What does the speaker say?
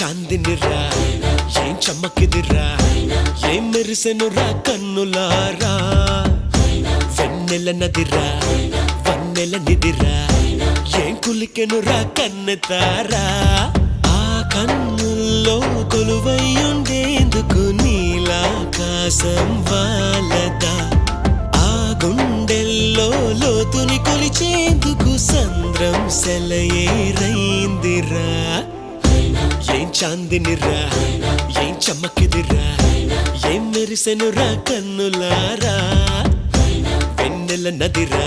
చాందినిరా ఏం చమ్మకిదిరా ఏం మెరిసెనురా కన్నులారా వెన్నెల నదిరా వన్నెల నిదిరా ఏం కులికెనురా కన్నెతారా ఆ కన్నుల్లో కొలువైయుండేందుకు నీలాకాశం వాలదా ఆ గుండెల్లో లోతుని కొలిచేందుకు సంద్రం సెలయేరైందిరా ఏం చాందినిరా ఏం చమ్మకిదిరా ఏం మెరిసెనురా కన్నులారా వెన్నెల నదిరా